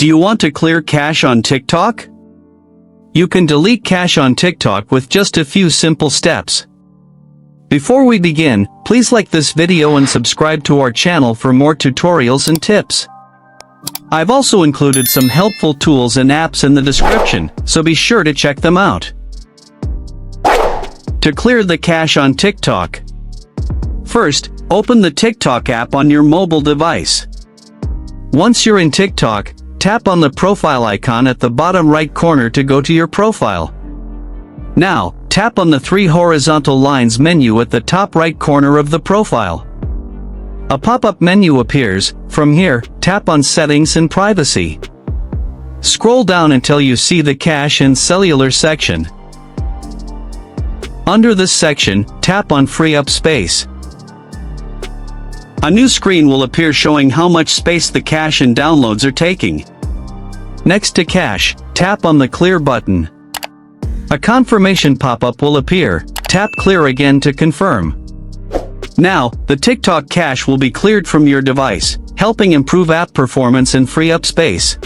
Do you want to clear cache on TikTok? You can delete cache on TikTok with just a few simple steps. Before we begin, please like this video and subscribe to our channel for more tutorials and tips. I've also included some helpful tools and apps in the description, so be sure to check them out. To clear the cache on TikTok. First, open the TikTok app on your mobile device. Once you're in TikTok, tap on the profile icon at the bottom right corner to go to your profile. Now, tap on the three horizontal lines menu at the top right corner of the profile. A pop-up menu appears. From here, tap on Settings and Privacy. Scroll down until you see the Cache and Cellular section. Under this section, tap on Free Up Space. A new screen will appear showing how much space the cache and downloads are taking. Next to Cache, tap on the Clear button. A confirmation pop-up will appear. Tap Clear again to confirm. Now, the TikTok cache will be cleared from your device, helping improve app performance and free up space.